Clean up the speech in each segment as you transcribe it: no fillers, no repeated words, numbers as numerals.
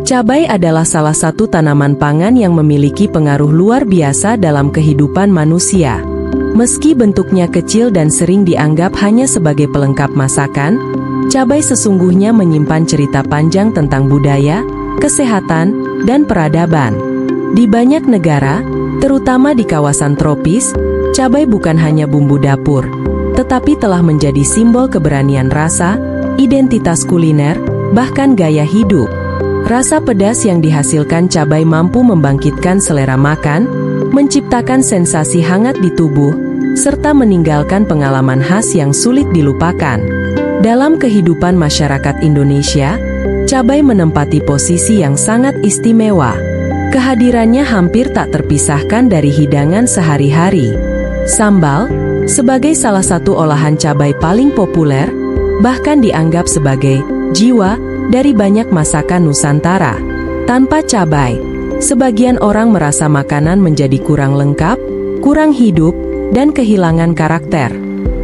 Cabai adalah salah satu tanaman pangan yang memiliki pengaruh luar biasa dalam kehidupan manusia. Meski bentuknya kecil dan sering dianggap hanya sebagai pelengkap masakan, cabai sesungguhnya menyimpan cerita panjang tentang budaya, kesehatan, dan peradaban. Di banyak negara, terutama di kawasan tropis, cabai bukan hanya bumbu dapur, tetapi telah menjadi simbol keberanian rasa, identitas kuliner, bahkan gaya hidup. Rasa pedas yang dihasilkan cabai mampu membangkitkan selera makan, menciptakan sensasi hangat di tubuh, serta meninggalkan pengalaman khas yang sulit dilupakan. Dalam kehidupan masyarakat Indonesia, cabai menempati posisi yang sangat istimewa. Kehadirannya hampir tak terpisahkan dari hidangan sehari-hari. Sambal, sebagai salah satu olahan cabai paling populer, bahkan dianggap sebagai jiwa dari banyak masakan Nusantara. Tanpa cabai, sebagian orang merasa makanan menjadi kurang lengkap, kurang hidup, dan kehilangan karakter.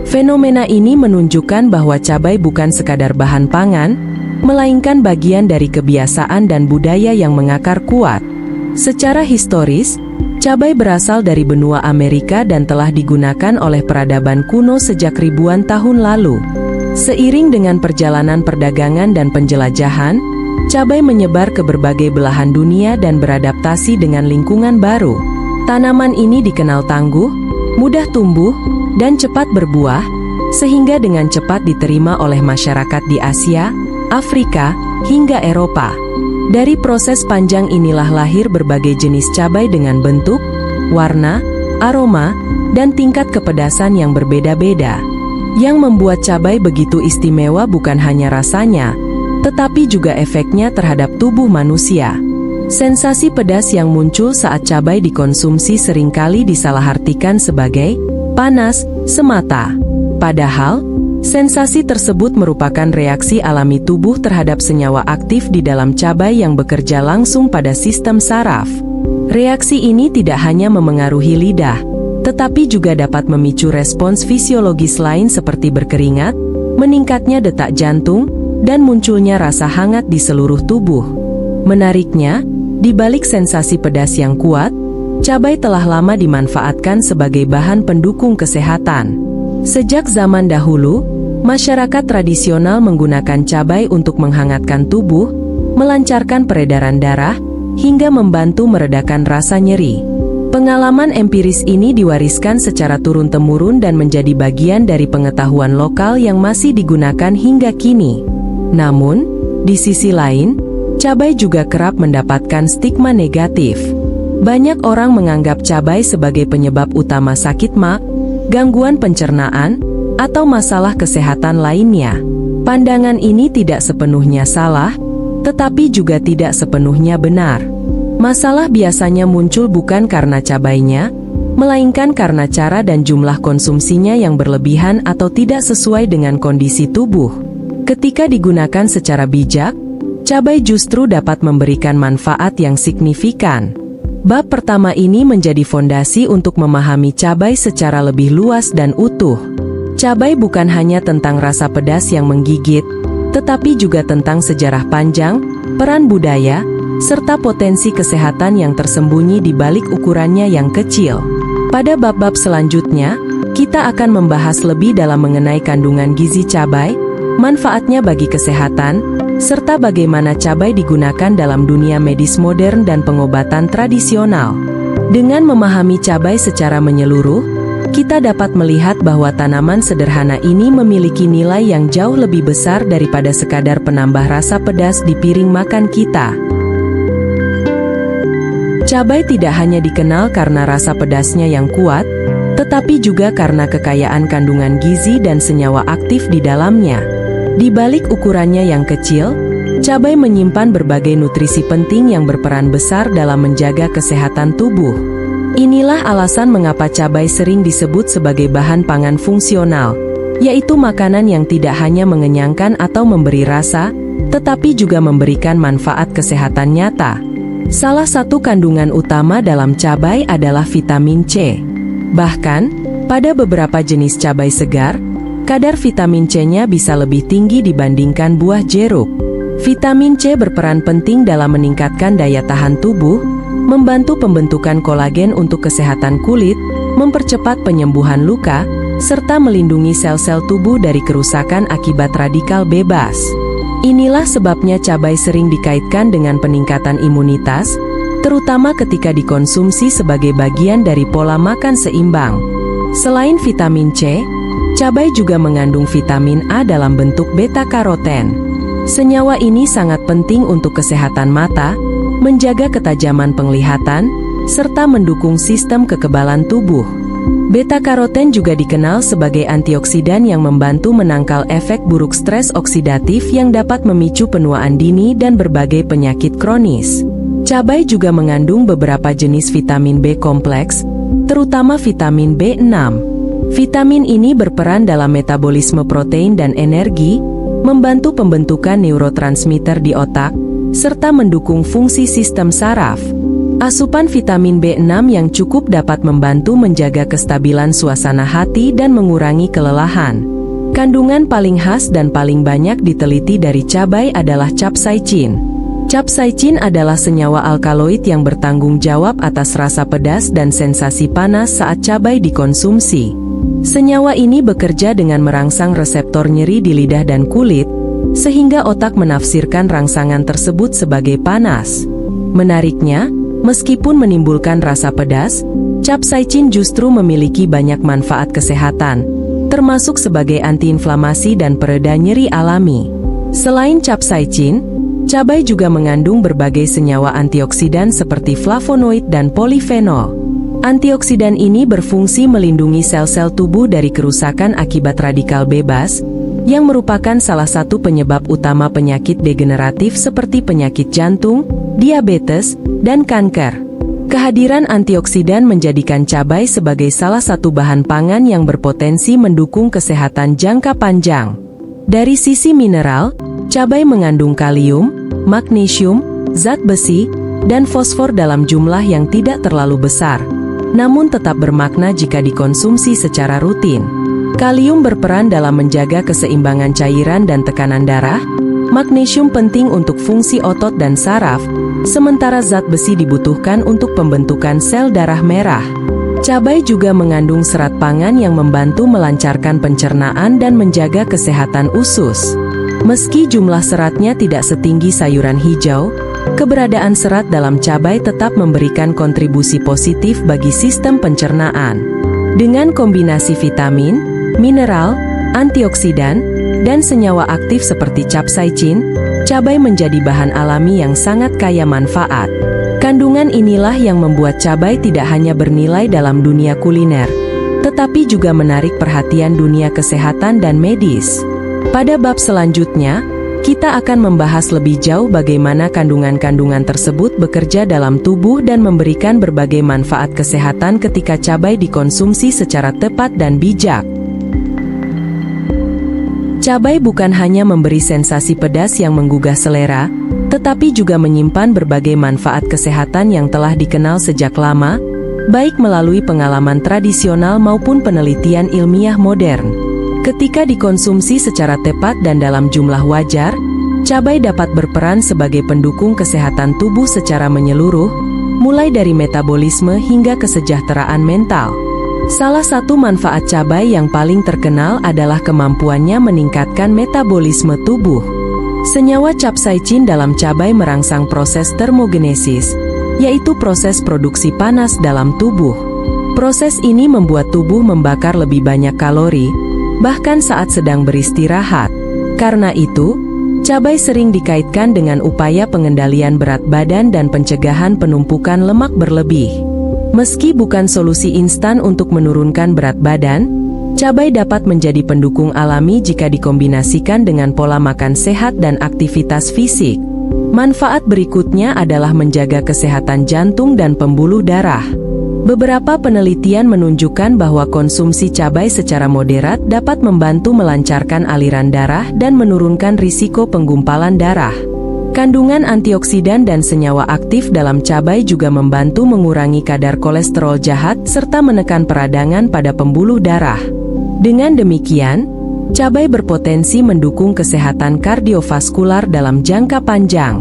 Fenomena ini menunjukkan bahwa cabai bukan sekadar bahan pangan, melainkan bagian dari kebiasaan dan budaya yang mengakar kuat. Secara historis, cabai berasal dari benua Amerika dan telah digunakan oleh peradaban kuno sejak ribuan tahun lalu. Seiring dengan perjalanan perdagangan dan penjelajahan, cabai menyebar ke berbagai belahan dunia dan beradaptasi dengan lingkungan baru. Tanaman ini dikenal tangguh, mudah tumbuh, dan cepat berbuah, sehingga dengan cepat diterima oleh masyarakat di Asia, Afrika, hingga Eropa. Dari proses panjang inilah lahir berbagai jenis cabai dengan bentuk, warna, aroma, dan tingkat kepedasan yang berbeda-beda. Yang membuat cabai begitu istimewa bukan hanya rasanya, tetapi juga efeknya terhadap tubuh manusia. Sensasi pedas yang muncul saat cabai dikonsumsi seringkali disalahartikan sebagai panas semata. Padahal, sensasi tersebut merupakan reaksi alami tubuh terhadap senyawa aktif di dalam cabai yang bekerja langsung pada sistem saraf. Reaksi ini tidak hanya memengaruhi lidah, tetapi juga dapat memicu respons fisiologis lain seperti berkeringat, meningkatnya detak jantung, dan munculnya rasa hangat di seluruh tubuh. Menariknya, di balik sensasi pedas yang kuat, cabai telah lama dimanfaatkan sebagai bahan pendukung kesehatan. Sejak zaman dahulu, masyarakat tradisional menggunakan cabai untuk menghangatkan tubuh, melancarkan peredaran darah, hingga membantu meredakan rasa nyeri. Pengalaman empiris ini diwariskan secara turun-temurun dan menjadi bagian dari pengetahuan lokal yang masih digunakan hingga kini. Namun, di sisi lain, cabai juga kerap mendapatkan stigma negatif. Banyak orang menganggap cabai sebagai penyebab utama sakit ma, gangguan pencernaan, atau masalah kesehatan lainnya. Pandangan ini tidak sepenuhnya salah, tetapi juga tidak sepenuhnya benar. Masalah biasanya muncul bukan karena cabainya, melainkan karena cara dan jumlah konsumsinya yang berlebihan atau tidak sesuai dengan kondisi tubuh. Ketika digunakan secara bijak, cabai justru dapat memberikan manfaat yang signifikan. Bab pertama ini menjadi fondasi untuk memahami cabai secara lebih luas dan utuh. Cabai bukan hanya tentang rasa pedas yang menggigit, tetapi juga tentang sejarah panjang, peran budaya, serta potensi kesehatan yang tersembunyi di balik ukurannya yang kecil. Pada bab-bab selanjutnya, kita akan membahas lebih dalam mengenai kandungan gizi cabai, manfaatnya bagi kesehatan, serta bagaimana cabai digunakan dalam dunia medis modern dan pengobatan tradisional. Dengan memahami cabai secara menyeluruh, kita dapat melihat bahwa tanaman sederhana ini memiliki nilai yang jauh lebih besar daripada sekadar penambah rasa pedas di piring makan kita. Cabai tidak hanya dikenal karena rasa pedasnya yang kuat, tetapi juga karena kekayaan kandungan gizi dan senyawa aktif di dalamnya. Di balik ukurannya yang kecil, cabai menyimpan berbagai nutrisi penting yang berperan besar dalam menjaga kesehatan tubuh. Inilah alasan mengapa cabai sering disebut sebagai bahan pangan fungsional, yaitu makanan yang tidak hanya mengenyangkan atau memberi rasa, tetapi juga memberikan manfaat kesehatan nyata. Salah satu kandungan utama dalam cabai adalah vitamin C. Bahkan, pada beberapa jenis cabai segar, kadar vitamin C-nya bisa lebih tinggi dibandingkan buah jeruk. Vitamin C berperan penting dalam meningkatkan daya tahan tubuh, membantu pembentukan kolagen untuk kesehatan kulit, mempercepat penyembuhan luka, serta melindungi sel-sel tubuh dari kerusakan akibat radikal bebas. Inilah sebabnya cabai sering dikaitkan dengan peningkatan imunitas, terutama ketika dikonsumsi sebagai bagian dari pola makan seimbang. Selain vitamin C, cabai juga mengandung vitamin A dalam bentuk beta-karoten. Senyawa ini sangat penting untuk kesehatan mata, menjaga ketajaman penglihatan, serta mendukung sistem kekebalan tubuh. Beta-karoten juga dikenal sebagai antioksidan yang membantu menangkal efek buruk stres oksidatif yang dapat memicu penuaan dini dan berbagai penyakit kronis. Cabai juga mengandung beberapa jenis vitamin B kompleks, terutama vitamin B6. Vitamin ini berperan dalam metabolisme protein dan energi, membantu pembentukan neurotransmitter di otak, serta mendukung fungsi sistem saraf. Asupan vitamin B6 yang cukup dapat membantu menjaga kestabilan suasana hati dan mengurangi kelelahan. Kandungan paling khas dan paling banyak diteliti dari cabai adalah capsaicin. Capsaicin adalah senyawa alkaloid yang bertanggung jawab atas rasa pedas dan sensasi panas saat cabai dikonsumsi. Senyawa ini bekerja dengan merangsang reseptor nyeri di lidah dan kulit, sehingga otak menafsirkan rangsangan tersebut sebagai panas. Menariknya, meskipun menimbulkan rasa pedas, capsaicin justru memiliki banyak manfaat kesehatan, termasuk sebagai antiinflamasi dan pereda nyeri alami. Selain capsaicin, cabai juga mengandung berbagai senyawa antioksidan seperti flavonoid dan polifenol. Antioksidan ini berfungsi melindungi sel-sel tubuh dari kerusakan akibat radikal bebas, yang merupakan salah satu penyebab utama penyakit degeneratif seperti penyakit jantung, diabetes, dan kanker. Kehadiran antioksidan menjadikan cabai sebagai salah satu bahan pangan yang berpotensi mendukung kesehatan jangka panjang. Dari sisi mineral, cabai mengandung kalium, magnesium, zat besi, dan fosfor dalam jumlah yang tidak terlalu besar, namun tetap bermakna jika dikonsumsi secara rutin. Kalium berperan dalam menjaga keseimbangan cairan dan tekanan darah, magnesium penting untuk fungsi otot dan saraf, sementara zat besi dibutuhkan untuk pembentukan sel darah merah. Cabai juga mengandung serat pangan yang membantu melancarkan pencernaan dan menjaga kesehatan usus. Meski jumlah seratnya tidak setinggi sayuran hijau, keberadaan serat dalam cabai tetap memberikan kontribusi positif bagi sistem pencernaan. Dengan kombinasi vitamin, mineral, antioksidan, dan senyawa aktif seperti capsaicin, cabai menjadi bahan alami yang sangat kaya manfaat. Kandungan inilah yang membuat cabai tidak hanya bernilai dalam dunia kuliner, tetapi juga menarik perhatian dunia kesehatan dan medis. Pada bab selanjutnya, kita akan membahas lebih jauh bagaimana kandungan-kandungan tersebut bekerja dalam tubuh dan memberikan berbagai manfaat kesehatan ketika cabai dikonsumsi secara tepat dan bijak. Cabai bukan hanya memberi sensasi pedas yang menggugah selera, tetapi juga menyimpan berbagai manfaat kesehatan yang telah dikenal sejak lama, baik melalui pengalaman tradisional maupun penelitian ilmiah modern. Ketika dikonsumsi secara tepat dan dalam jumlah wajar, cabai dapat berperan sebagai pendukung kesehatan tubuh secara menyeluruh, mulai dari metabolisme hingga kesejahteraan mental. Salah satu manfaat cabai yang paling terkenal adalah kemampuannya meningkatkan metabolisme tubuh. Senyawa capsaicin dalam cabai merangsang proses termogenesis, yaitu proses produksi panas dalam tubuh. Proses ini membuat tubuh membakar lebih banyak kalori, bahkan saat sedang beristirahat. Karena itu, cabai sering dikaitkan dengan upaya pengendalian berat badan dan pencegahan penumpukan lemak berlebih. Meski bukan solusi instan untuk menurunkan berat badan, cabai dapat menjadi pendukung alami jika dikombinasikan dengan pola makan sehat dan aktivitas fisik. Manfaat berikutnya adalah menjaga kesehatan jantung dan pembuluh darah. Beberapa penelitian menunjukkan bahwa konsumsi cabai secara moderat dapat membantu melancarkan aliran darah dan menurunkan risiko penggumpalan darah. Kandungan antioksidan dan senyawa aktif dalam cabai juga membantu mengurangi kadar kolesterol jahat serta menekan peradangan pada pembuluh darah. Dengan demikian, Cabai berpotensi mendukung kesehatan kardiovaskular dalam jangka panjang.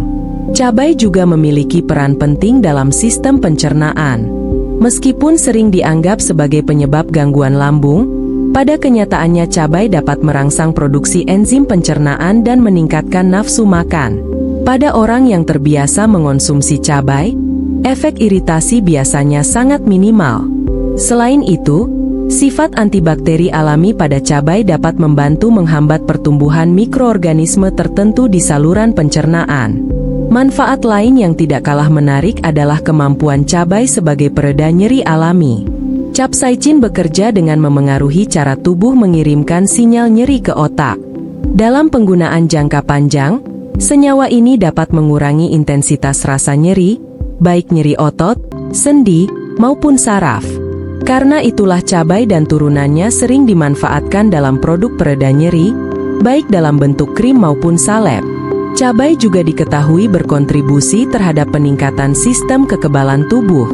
Cabai juga memiliki peran penting dalam sistem pencernaan. Meskipun sering dianggap sebagai penyebab gangguan lambung, pada kenyataannya cabai dapat merangsang produksi enzim pencernaan dan meningkatkan nafsu makan. Pada orang yang terbiasa mengonsumsi cabai, efek iritasi biasanya sangat minimal. Selain itu, sifat antibakteri alami pada cabai dapat membantu menghambat pertumbuhan mikroorganisme tertentu di saluran pencernaan. Manfaat lain yang tidak kalah menarik adalah kemampuan cabai sebagai pereda nyeri alami. Capsaicin bekerja dengan memengaruhi cara tubuh mengirimkan sinyal nyeri ke otak. Dalam penggunaan jangka panjang, senyawa ini dapat mengurangi intensitas rasa nyeri, baik nyeri otot, sendi, maupun saraf. Karena itulah cabai dan turunannya sering dimanfaatkan dalam produk pereda nyeri, baik dalam bentuk krim maupun salep. Cabai juga diketahui berkontribusi terhadap peningkatan sistem kekebalan tubuh.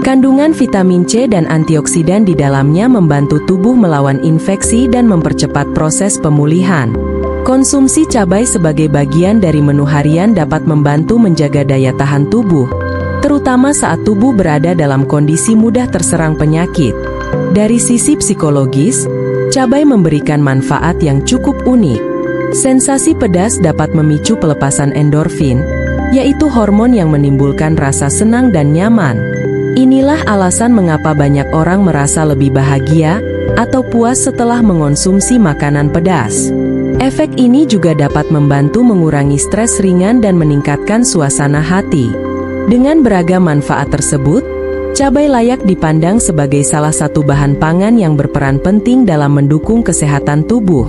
Kandungan vitamin C dan antioksidan di dalamnya membantu tubuh melawan infeksi dan mempercepat proses pemulihan. Konsumsi cabai sebagai bagian dari menu harian dapat membantu menjaga daya tahan tubuh, terutama saat tubuh berada dalam kondisi mudah terserang penyakit. Dari sisi psikologis, cabai memberikan manfaat yang cukup unik. Sensasi pedas dapat memicu pelepasan endorfin, yaitu hormon yang menimbulkan rasa senang dan nyaman. Inilah alasan mengapa banyak orang merasa lebih bahagia atau puas setelah mengonsumsi makanan pedas. Efek ini juga dapat membantu mengurangi stres ringan dan meningkatkan suasana hati. Dengan beragam manfaat tersebut, cabai layak dipandang sebagai salah satu bahan pangan yang berperan penting dalam mendukung kesehatan tubuh.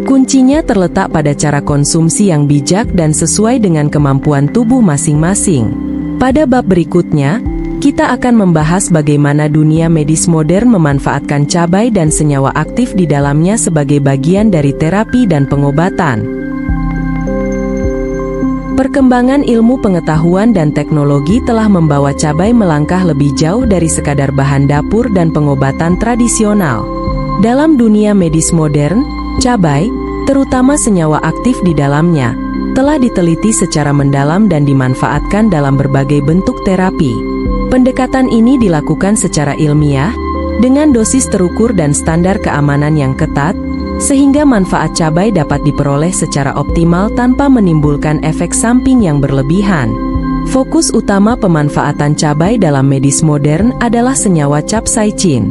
Kuncinya terletak pada cara konsumsi yang bijak dan sesuai dengan kemampuan tubuh masing-masing. Pada bab berikutnya, kita akan membahas bagaimana dunia medis modern memanfaatkan cabai dan senyawa aktif di dalamnya sebagai bagian dari terapi dan pengobatan. Perkembangan ilmu pengetahuan dan teknologi telah membawa cabai melangkah lebih jauh dari sekadar bahan dapur dan pengobatan tradisional. Dalam dunia medis modern, cabai, terutama senyawa aktif di dalamnya, telah diteliti secara mendalam dan dimanfaatkan dalam berbagai bentuk terapi. Pendekatan ini dilakukan secara ilmiah, dengan dosis terukur dan standar keamanan yang ketat, sehingga manfaat cabai dapat diperoleh secara optimal tanpa menimbulkan efek samping yang berlebihan. Fokus utama pemanfaatan cabai dalam medis modern adalah senyawa capsaicin.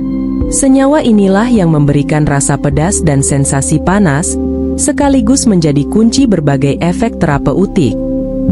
Senyawa inilah yang memberikan rasa pedas dan sensasi panas, sekaligus menjadi kunci berbagai efek terapeutik.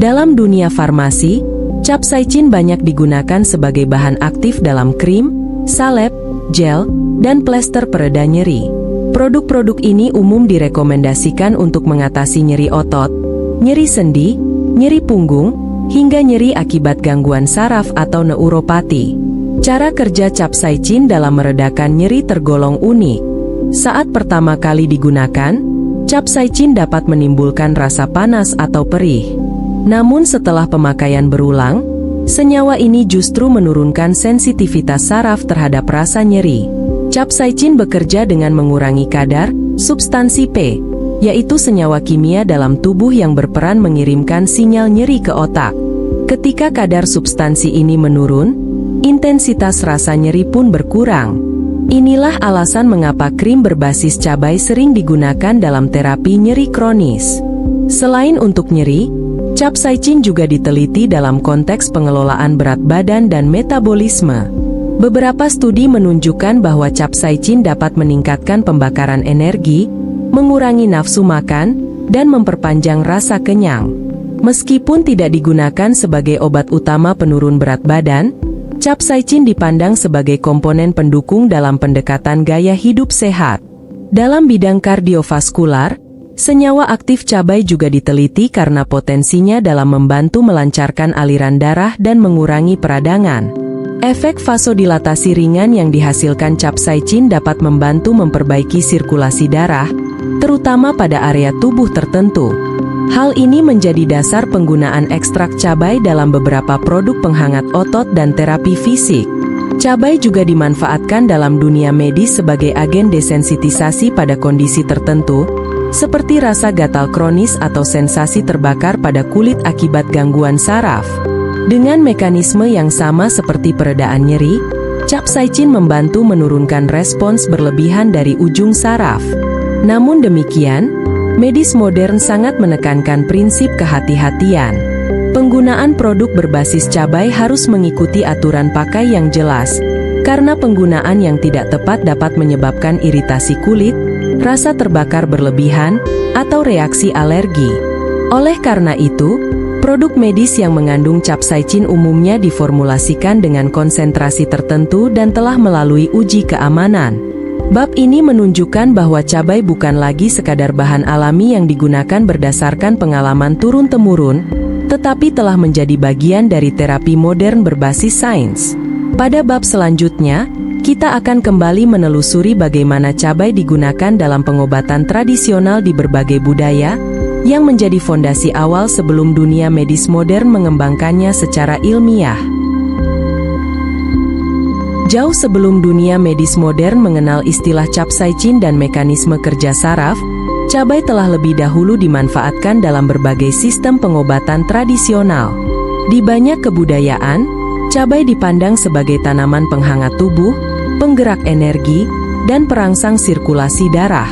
Dalam dunia farmasi, capsaicin banyak digunakan sebagai bahan aktif dalam krim, salep, gel, dan plester pereda nyeri. Produk-produk ini umum direkomendasikan untuk mengatasi nyeri otot, nyeri sendi, nyeri punggung, hingga nyeri akibat gangguan saraf atau neuropati. Cara kerja capsaicin dalam meredakan nyeri tergolong unik. Saat pertama kali digunakan, capsaicin dapat menimbulkan rasa panas atau perih. Namun setelah pemakaian berulang, senyawa ini justru menurunkan sensitivitas saraf terhadap rasa nyeri. Capsaicin bekerja dengan mengurangi kadar substansi P, yaitu senyawa kimia dalam tubuh yang berperan mengirimkan sinyal nyeri ke otak. Ketika kadar substansi ini menurun, intensitas rasa nyeri pun berkurang. Inilah alasan mengapa krim berbasis cabai sering digunakan dalam terapi nyeri kronis. Selain untuk nyeri, capsaicin juga diteliti dalam konteks pengelolaan berat badan dan metabolisme. Beberapa studi menunjukkan bahwa capsaicin dapat meningkatkan pembakaran energi, mengurangi nafsu makan, dan memperpanjang rasa kenyang. Meskipun tidak digunakan sebagai obat utama penurun berat badan, capsaicin dipandang sebagai komponen pendukung dalam pendekatan gaya hidup sehat. Dalam bidang kardiovaskular, senyawa aktif cabai juga diteliti karena potensinya dalam membantu melancarkan aliran darah dan mengurangi peradangan. Efek vasodilatasi ringan yang dihasilkan capsaicin dapat membantu memperbaiki sirkulasi darah, terutama pada area tubuh tertentu. Hal ini menjadi dasar penggunaan ekstrak cabai dalam beberapa produk penghangat otot dan terapi fisik. Cabai juga dimanfaatkan dalam dunia medis sebagai agen desensitisasi pada kondisi tertentu, seperti rasa gatal kronis atau sensasi terbakar pada kulit akibat gangguan saraf. Dengan mekanisme yang sama seperti peredaan nyeri, capsaicin membantu menurunkan respons berlebihan dari ujung saraf. Namun demikian, medis modern sangat menekankan prinsip kehati-hatian. Penggunaan produk berbasis cabai harus mengikuti aturan pakai yang jelas, karena penggunaan yang tidak tepat dapat menyebabkan iritasi kulit, rasa terbakar berlebihan, atau reaksi alergi. Oleh karena itu, produk medis yang mengandung capsaicin umumnya diformulasikan dengan konsentrasi tertentu dan telah melalui uji keamanan. Bab ini menunjukkan bahwa cabai bukan lagi sekadar bahan alami yang digunakan berdasarkan pengalaman turun-temurun, tetapi telah menjadi bagian dari terapi modern berbasis sains. Pada bab selanjutnya, kita akan kembali menelusuri bagaimana cabai digunakan dalam pengobatan tradisional di berbagai budaya, yang menjadi fondasi awal sebelum dunia medis modern mengembangkannya secara ilmiah. Jauh sebelum dunia medis modern mengenal istilah capsaicin dan mekanisme kerja saraf, cabai telah lebih dahulu dimanfaatkan dalam berbagai sistem pengobatan tradisional. Di banyak kebudayaan, cabai dipandang sebagai tanaman penghangat tubuh, penggerak energi, dan perangsang sirkulasi darah.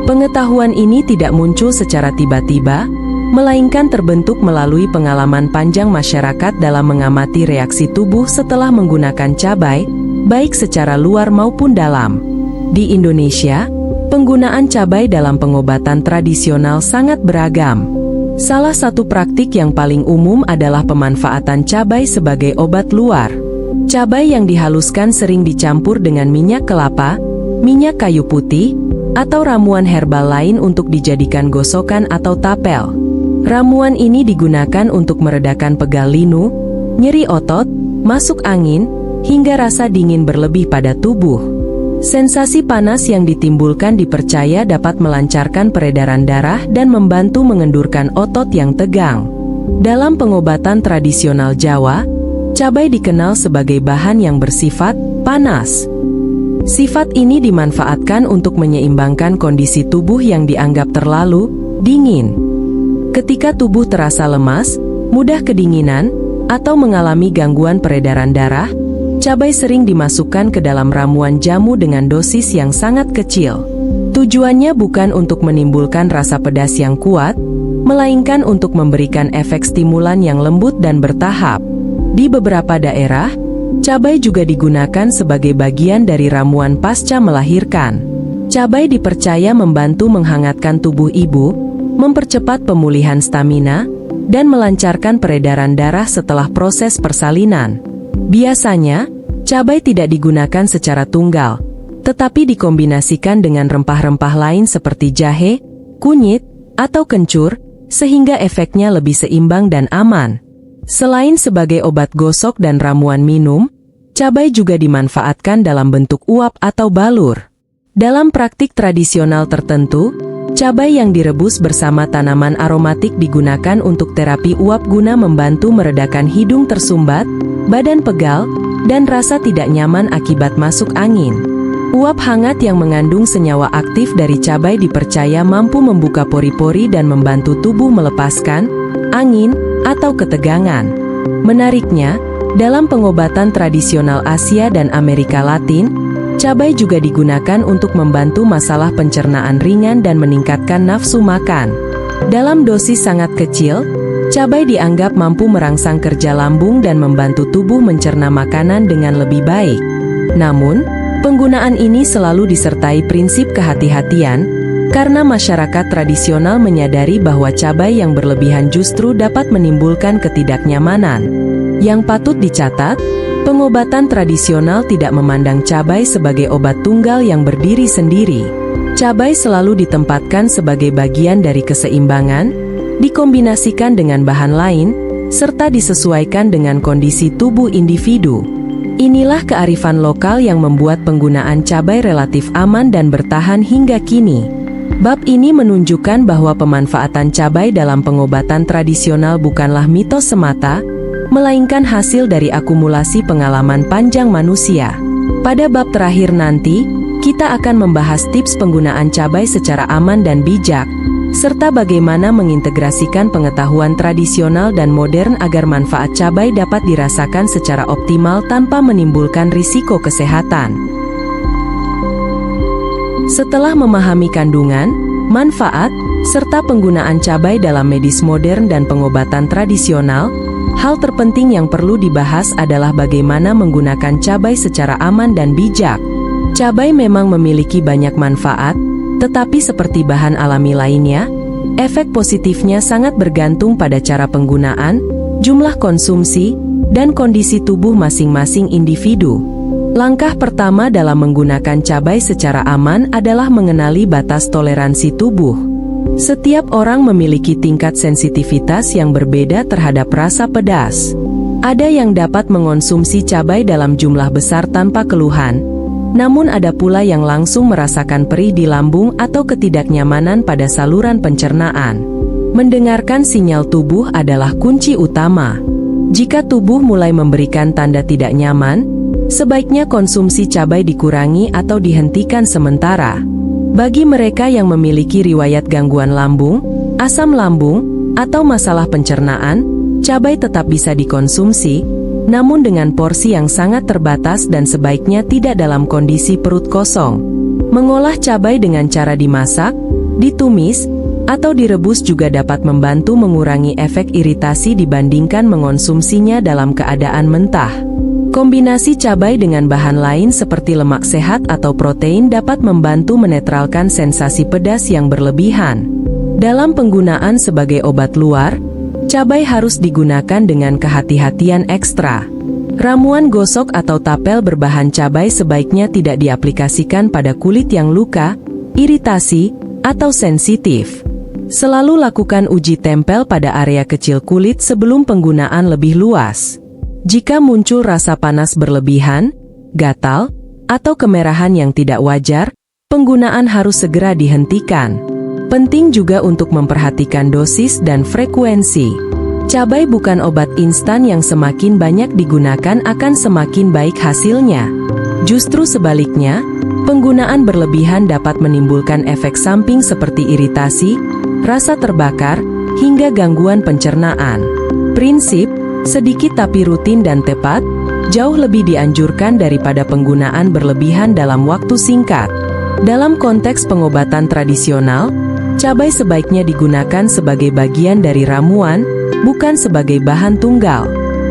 Pengetahuan ini tidak muncul secara tiba-tiba, melainkan terbentuk melalui pengalaman panjang masyarakat dalam mengamati reaksi tubuh setelah menggunakan cabai, baik secara luar maupun dalam. Di Indonesia, penggunaan cabai dalam pengobatan tradisional sangat beragam. Salah satu praktik yang paling umum adalah pemanfaatan cabai sebagai obat luar. Cabai yang dihaluskan sering dicampur dengan minyak kelapa, minyak kayu putih, atau ramuan herbal lain untuk dijadikan gosokan atau tapel. Ramuan ini digunakan untuk meredakan pegal linu, nyeri otot, masuk angin, hingga rasa dingin berlebih pada tubuh. Sensasi panas yang ditimbulkan dipercaya dapat melancarkan peredaran darah dan membantu mengendurkan otot yang tegang. Dalam pengobatan tradisional Jawa, cabai dikenal sebagai bahan yang bersifat panas. Sifat ini dimanfaatkan untuk menyeimbangkan kondisi tubuh yang dianggap terlalu dingin. Ketika tubuh terasa lemas, mudah kedinginan, atau mengalami gangguan peredaran darah, cabai sering dimasukkan ke dalam ramuan jamu dengan dosis yang sangat kecil. Tujuannya bukan untuk menimbulkan rasa pedas yang kuat, melainkan untuk memberikan efek stimulan yang lembut dan bertahap. Di beberapa daerah, cabai juga digunakan sebagai bagian dari ramuan pasca melahirkan. Cabai dipercaya membantu menghangatkan tubuh ibu, mempercepat pemulihan stamina, dan melancarkan peredaran darah setelah proses persalinan. Biasanya, cabai tidak digunakan secara tunggal, tetapi dikombinasikan dengan rempah-rempah lain seperti jahe, kunyit, atau kencur, sehingga efeknya lebih seimbang dan aman. Selain sebagai obat gosok dan ramuan minum, cabai juga dimanfaatkan dalam bentuk uap atau balur. Dalam praktik tradisional tertentu, cabai yang direbus bersama tanaman aromatik digunakan untuk terapi uap guna membantu meredakan hidung tersumbat, badan pegal, dan rasa tidak nyaman akibat masuk angin. Uap hangat yang mengandung senyawa aktif dari cabai dipercaya mampu membuka pori-pori dan membantu tubuh melepaskan angin atau ketegangan. Menariknya, dalam pengobatan tradisional Asia dan Amerika Latin, cabai juga digunakan untuk membantu masalah pencernaan ringan dan meningkatkan nafsu makan. Dalam dosis sangat kecil, cabai dianggap mampu merangsang kerja lambung dan membantu tubuh mencerna makanan dengan lebih baik. Namun, penggunaan ini selalu disertai prinsip kehati-hatian, karena masyarakat tradisional menyadari bahwa cabai yang berlebihan justru dapat menimbulkan ketidaknyamanan. Yang patut dicatat, pengobatan tradisional tidak memandang cabai sebagai obat tunggal yang berdiri sendiri. Cabai selalu ditempatkan sebagai bagian dari keseimbangan, dikombinasikan dengan bahan lain, serta disesuaikan dengan kondisi tubuh individu. Inilah kearifan lokal yang membuat penggunaan cabai relatif aman dan bertahan hingga kini. Bab ini menunjukkan bahwa pemanfaatan cabai dalam pengobatan tradisional bukanlah mitos semata, melainkan hasil dari akumulasi pengalaman panjang manusia. Pada bab terakhir nanti, kita akan membahas tips penggunaan cabai secara aman dan bijak, serta bagaimana mengintegrasikan pengetahuan tradisional dan modern agar manfaat cabai dapat dirasakan secara optimal tanpa menimbulkan risiko kesehatan. Setelah memahami kandungan, manfaat, serta penggunaan cabai dalam medis modern dan pengobatan tradisional, hal terpenting yang perlu dibahas adalah bagaimana menggunakan cabai secara aman dan bijak. Cabai memang memiliki banyak manfaat, tetapi seperti bahan alami lainnya, efek positifnya sangat bergantung pada cara penggunaan, jumlah konsumsi, dan kondisi tubuh masing-masing individu. Langkah pertama dalam menggunakan cabai secara aman adalah mengenali batas toleransi tubuh. Setiap orang memiliki tingkat sensitivitas yang berbeda terhadap rasa pedas. Ada yang dapat mengonsumsi cabai dalam jumlah besar tanpa keluhan, namun ada pula yang langsung merasakan perih di lambung atau ketidaknyamanan pada saluran pencernaan. Mendengarkan sinyal tubuh adalah kunci utama. Jika tubuh mulai memberikan tanda tidak nyaman, sebaiknya konsumsi cabai dikurangi atau dihentikan sementara. Bagi mereka yang memiliki riwayat gangguan lambung, asam lambung, atau masalah pencernaan, cabai tetap bisa dikonsumsi, namun dengan porsi yang sangat terbatas dan sebaiknya tidak dalam kondisi perut kosong. Mengolah cabai dengan cara dimasak, ditumis, atau direbus juga dapat membantu mengurangi efek iritasi dibandingkan mengonsumsinya dalam keadaan mentah. Kombinasi cabai dengan bahan lain seperti lemak sehat atau protein dapat membantu menetralkan sensasi pedas yang berlebihan. Dalam penggunaan sebagai obat luar, cabai harus digunakan dengan kehati-hatian ekstra. Ramuan gosok atau tapel berbahan cabai sebaiknya tidak diaplikasikan pada kulit yang luka, iritasi, atau sensitif. Selalu lakukan uji tempel pada area kecil kulit sebelum penggunaan lebih luas. Jika muncul rasa panas berlebihan, gatal, atau kemerahan yang tidak wajar, penggunaan harus segera dihentikan. Penting juga untuk memperhatikan dosis dan frekuensi. Cabai bukan obat instan yang semakin banyak digunakan akan semakin baik hasilnya. Justru sebaliknya, penggunaan berlebihan dapat menimbulkan efek samping seperti iritasi, rasa terbakar, hingga gangguan pencernaan. Prinsip sedikit tapi rutin dan tepat, jauh lebih dianjurkan daripada penggunaan berlebihan dalam waktu singkat. Dalam konteks pengobatan tradisional, cabai sebaiknya digunakan sebagai bagian dari ramuan, bukan sebagai bahan tunggal.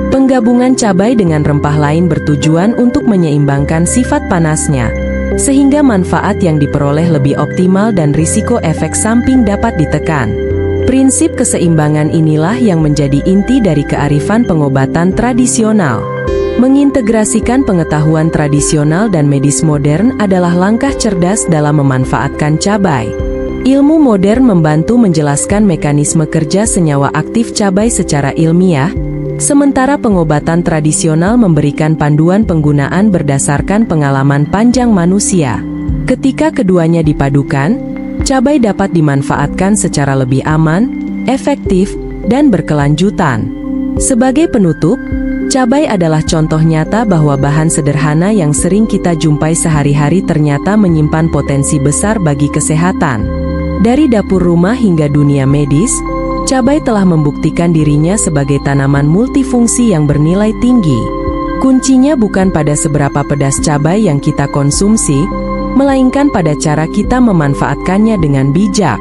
Penggabungan cabai dengan rempah lain bertujuan untuk menyeimbangkan sifat panasnya, sehingga manfaat yang diperoleh lebih optimal dan risiko efek samping dapat ditekan. Prinsip keseimbangan inilah yang menjadi inti dari kearifan pengobatan tradisional. Mengintegrasikan pengetahuan tradisional dan medis modern adalah langkah cerdas dalam memanfaatkan cabai. Ilmu modern membantu menjelaskan mekanisme kerja senyawa aktif cabai secara ilmiah, sementara pengobatan tradisional memberikan panduan penggunaan berdasarkan pengalaman panjang manusia. Ketika keduanya dipadukan, cabai dapat dimanfaatkan secara lebih aman, efektif, dan berkelanjutan. Sebagai penutup, cabai adalah contoh nyata bahwa bahan sederhana yang sering kita jumpai sehari-hari ternyata menyimpan potensi besar bagi kesehatan. Dari dapur rumah hingga dunia medis, cabai telah membuktikan dirinya sebagai tanaman multifungsi yang bernilai tinggi. Kuncinya bukan pada seberapa pedas cabai yang kita konsumsi, melainkan pada cara kita memanfaatkannya dengan bijak.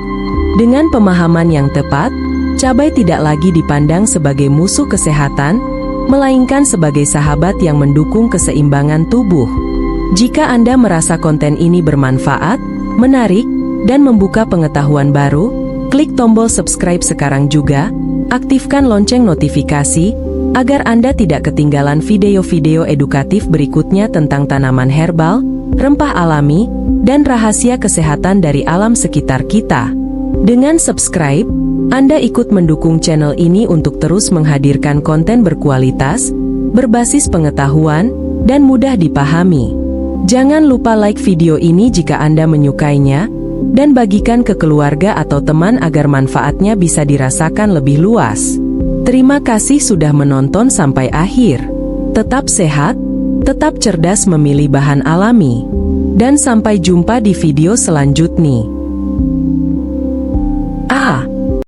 Dengan pemahaman yang tepat, cabai tidak lagi dipandang sebagai musuh kesehatan, melainkan sebagai sahabat yang mendukung keseimbangan tubuh. Jika Anda merasa konten ini bermanfaat, menarik, dan membuka pengetahuan baru, klik tombol subscribe sekarang juga, aktifkan lonceng notifikasi, agar Anda tidak ketinggalan video-video edukatif berikutnya tentang tanaman herbal, rempah alami, dan rahasia kesehatan dari alam sekitar kita. Dengan subscribe, Anda ikut mendukung channel ini untuk terus menghadirkan konten berkualitas, berbasis pengetahuan, dan mudah dipahami. Jangan lupa like video ini jika Anda menyukainya, dan bagikan ke keluarga atau teman agar manfaatnya bisa dirasakan lebih luas. Terima kasih sudah menonton sampai akhir. Tetap sehat, tetap cerdas memilih bahan alami. Dan sampai jumpa di video selanjutnya.